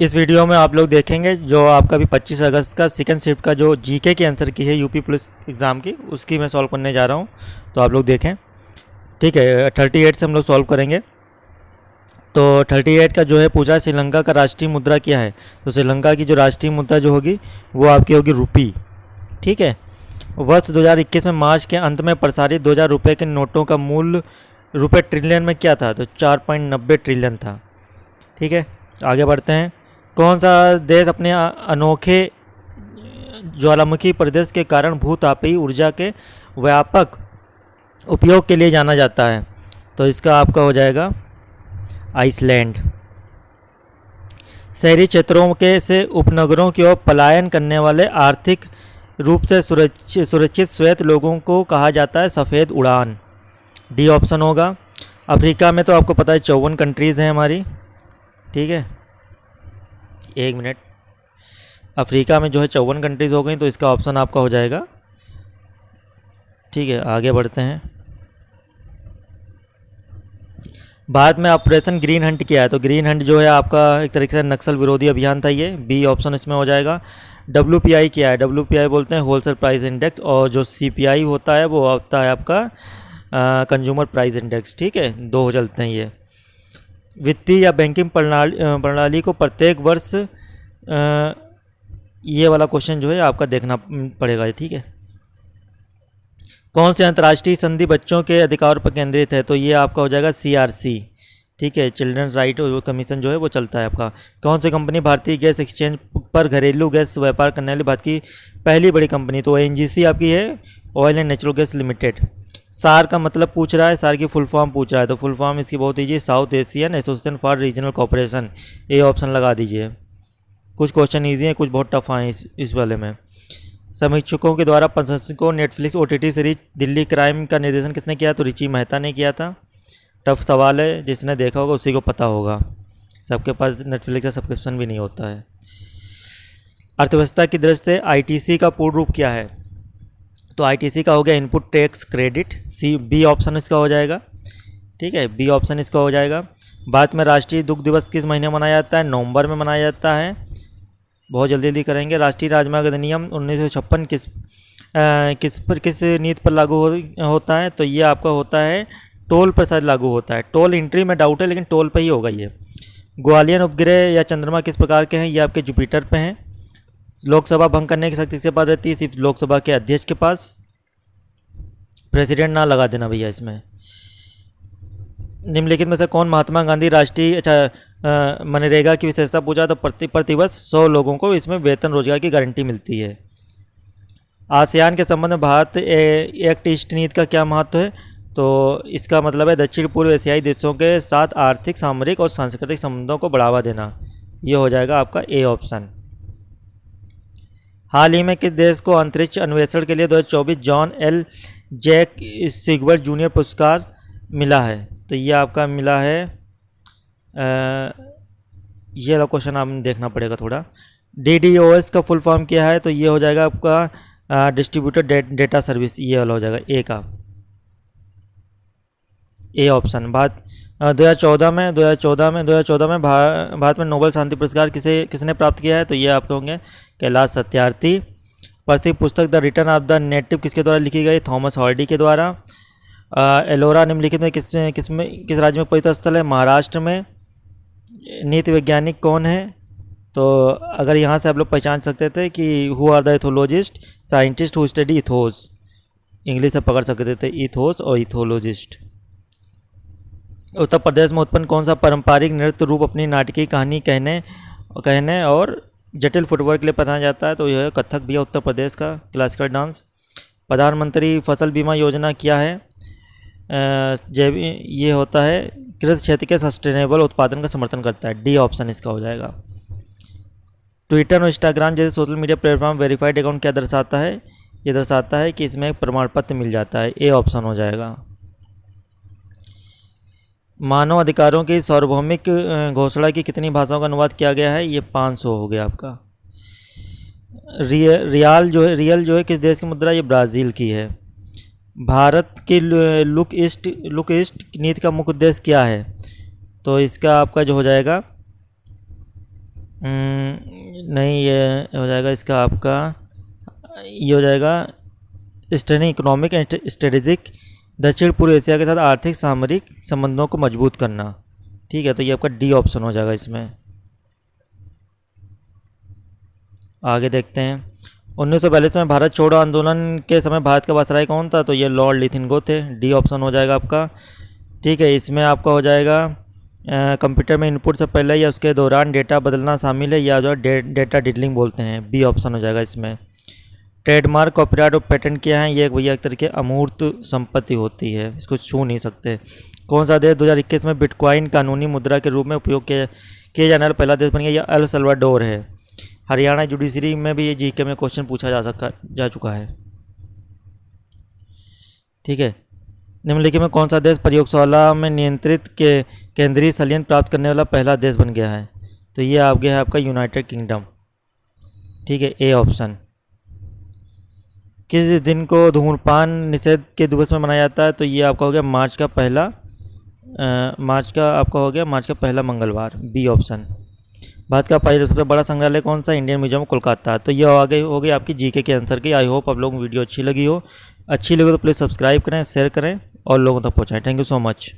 इस वीडियो में आप लोग देखेंगे जो आपका भी 25 अगस्त का सेकंड शिफ्ट का जो जीके की आंसर की है यूपी पुलिस एग्ज़ाम की, उसकी मैं सॉल्व करने जा रहा हूँ। तो आप लोग देखें। ठीक है, 38 से हम लोग सॉल्व करेंगे। तो 38 का जो है पूछा है श्रीलंका का राष्ट्रीय मुद्रा क्या है। तो श्रीलंका की जो राष्ट्रीय मुद्रा जो होगी वो आपकी होगी रुपी। ठीक है। वर्ष 2021 में मार्च के अंत में प्रसारित 2000 रुपये के नोटों का मूल्य रुपये ट्रिलियन में क्या था। तो 4.90 ट्रिलियन था। ठीक है, आगे बढ़ते हैं। कौन सा देश अपने अनोखे ज्वालामुखी प्रदेश के कारण भूतापीय ऊर्जा के व्यापक उपयोग के लिए जाना जाता है। तो इसका आपका हो जाएगा आइसलैंड। शहरी क्षेत्रों के से उपनगरों की ओर पलायन करने वाले आर्थिक रूप से सुरक्षित श्वेत लोगों को कहा जाता है सफ़ेद उड़ान। डी ऑप्शन होगा। अफ्रीका में तो आपको पता है 54 कंट्रीज़ हैं हमारी। ठीक है, एक मिनट। अफ्रीका में जो है 54 कंट्रीज़ हो गई, तो इसका ऑप्शन आपका हो जाएगा। ठीक है, आगे बढ़ते हैं। भारत में ऑपरेशन ग्रीन हंट किया है। तो ग्रीन हंट जो है आपका एक तरीके से नक्सल विरोधी अभियान था ये। बी ऑप्शन इसमें हो जाएगा। WPI क्या है। WPI बोलते हैं होलसेल प्राइस इंडेक्स, और जो CPI होता है वो होता है आपका कंज्यूमर प्राइस इंडेक्स। ठीक है, दो हो चलते हैं ये। वित्तीय या बैंकिंग प्रणाली को प्रत्येक वर्ष ये वाला क्वेश्चन जो है आपका देखना पड़ेगा। ठीक है, कौन सी अंतर्राष्ट्रीय संधि बच्चों के अधिकार पर केंद्रित है। तो ये आपका हो जाएगा CRC। ठीक है, चिल्ड्रंस राइट कमीशन जो है वो चलता है आपका। कौन सी कंपनी भारतीय गैस एक्सचेंज पर घरेलू गैस व्यापार करने वाली भारत की पहली बड़ी कंपनी। तो ONGC आपकी है, oil and natural gas limited. सार का मतलब पूछ रहा है, सार की फुल फॉर्म पूछ रहा है। तो फुल फॉर्म इसकी बहुत easy, south Asian association for regional cooperation. A option लगा दीजिए। कुछ क्वेश्चन ईजी हैं, कुछ बहुत टफ हैं इस वाले में। समीक्षकों के द्वारा प्रशंसकों Netflix OTT series Delhi crime का निर्देशन किसने किया। तो रिची मेहता ने किया था। टफ सवाल है, जिसने देखा होगा उसी को पता होगा। सबके पास नेटफ्लिक्स का सब्सक्रिप्शन भी नहीं होता है। अर्थव्यवस्था की दृष्टि से ITC का पूर्ण रूप क्या है। तो ITC का हो गया input tax credit. B option इसका हो जाएगा। ठीक है, बी ऑप्शन इसका हो जाएगा। भारत में राष्ट्रीय दुग्ध दिवस किस महीने मनाया जाता है। नवंबर में मनाया जाता है। बहुत जल्दी जल्दी करेंगे। राष्ट्रीय राजमार्ग अधिनियम 1956 किस नीति पर लागू होता है। तो ये आपका होता है टोल पर शायद लागू होता है। टोल एंट्री में डाउट है, लेकिन टोल पर ही होगा ये। ग्वालियर उपग्रह या चंद्रमा किस प्रकार के हैं। ये आपके जुपिटर पे हैं। लोकसभा भंग करने की शक्ति किसके पास रहती है। सिर्फ लोकसभा के अध्यक्ष के पास। प्रेसिडेंट ना लगा देना भैया इसमें। निम्नलिखित में से कौन महात्मा गांधी राष्ट्रीय मनरेगा की विशेषता पूछा। तो प्रतिवर्ष 100 लोगों को इसमें वेतन रोजगार की गारंटी मिलती है। आसियान के संबंध में भारत एक्ट ईस्ट नीति का क्या महत्व है। तो इसका मतलब है दक्षिण पूर्व एशियाई देशों के साथ आर्थिक, सामरिक और सांस्कृतिक संबंधों को बढ़ावा देना। ये हो जाएगा आपका ए ऑप्शन। हाल ही में किस देश को अंतरिक्ष अन्वेषण के लिए 2024 जॉन एल जैक सिगबर्ट जूनियर पुरस्कार मिला है। तो ये आपका मिला है, ये वाला क्वेश्चन आपने देखना पड़ेगा थोड़ा। DDoS का फुल फॉर्म क्या है। तो ये हो जाएगा आपका डिस्ट्रीब्यूटेड डेटा सर्विस। ये वाला हो जाएगा ए का, ए ऑप्शन। भारत 2014 में भारत में नोबेल शांति पुरस्कार किसने प्राप्त किया है। तो ये आपके होंगे कैलाश सत्यार्थी। प्रसिद्ध पुस्तक the return of the native किसके द्वारा लिखी गई। थॉमस हार्डी के द्वारा। एलोरा निम्नलिखित में किस राज्य में पवित्र स्थल है। महाराष्ट्र में। नीति वैज्ञानिक कौन है। तो अगर यहाँ से आप लोग पहचान सकते थे कि who are the ethologist, scientist who study ethos. English से पकड़ सकते थे इथोस और इथोलॉजिस्ट। उत्तर प्रदेश में उत्पन्न कौन सा पारंपरिक नृत्य रूप अपनी नाटकीय कहानी कहने और जटिल फुटवर्क के लिए पढ़ा जाता है। तो यह कथक भी है उत्तर प्रदेश का क्लासिकल डांस। प्रधानमंत्री फसल बीमा योजना क्या है। ये होता है कृषि क्षेत्र के सस्टेनेबल उत्पादन का समर्थन करता है। डी ऑप्शन इसका हो जाएगा। ट्विटर और इंस्टाग्राम जैसे social media platform verified account क्या दर्शाता है। ये दर्शाता है कि इसमें एक प्रमाण पत्र मिल जाता है। ए ऑप्शन हो जाएगा। मानव अधिकारों की सार्वभौमिक घोषणा की कितनी भाषाओं का अनुवाद किया गया है। ये 500 हो गया आपका। रियल जो है किस देश की मुद्रा। ये ब्राज़ील की है। भारत की लुक ईस्ट नीति का मुख्य उद्देश्य क्या है। तो इसका आपका जो हो जाएगा नहीं, ये हो जाएगा इसका आपका, ये हो जाएगा स्ट्रेनिंग इकोनॉमिक एंड स्ट्रेटेजिक, दक्षिण पूर्व एशिया के साथ आर्थिक सामरिक संबंधों को मजबूत करना। ठीक है, तो ये आपका डी ऑप्शन हो जाएगा इसमें। आगे देखते हैं। 1942 में भारत छोड़ो आंदोलन के समय भारत का वायसराय कौन था? तो ये लॉर्ड लिथिनगो थे। डी ऑप्शन हो जाएगा आपका। ठीक है, इसमें आपका हो जाएगा कंप्यूटर में इनपुट से पहले या उसके दौरान डेटा बदलना शामिल है, या जो डेटा डिडलिंग बोलते हैं। बी ऑप्शन हो जाएगा इसमें। ट्रेडमार्क, कॉपीराइट और पेटेंट क्या है? ये एक भैया एक तरह की अमूर्त संपत्ति होती है, इसको छू नहीं सकते। कौन सा देश 2021 में बिटकॉइन कानूनी मुद्रा के रूप में उपयोग किए जाने वाला पहला देश बन गया? यह अल सल्वाडोर है। हरियाणा जुडिशरी में भी ये जीके में क्वेश्चन पूछा जा चुका है। ठीक है, निम्नलिखित में कौन सा देश प्रयोगशाला में नियंत्रित के केंद्रीय संलयन प्राप्त करने वाला पहला देश बन गया है? तो ये आ गया है आपका यूनाइटेड किंगडम। ठीक है, ए ऑप्शन। किस दिन को धूम्रपान निषेध के दिवस में मनाया जाता है? तो ये आपका हो गया मार्च का पहला मंगलवार। B option. भारत का पहला सबसे बड़ा संग्रहालय कौन सा? Indian museum Kolkata. तो ये आगे हो गई आपकी जीके के आंसर की। आई होप आप लोगों को वीडियो अच्छी लगी हो। अच्छी लगी तो प्लीज़ सब्सक्राइब करें, शेयर करें और लोगों तक पहुँचाएँ। Thank you so much.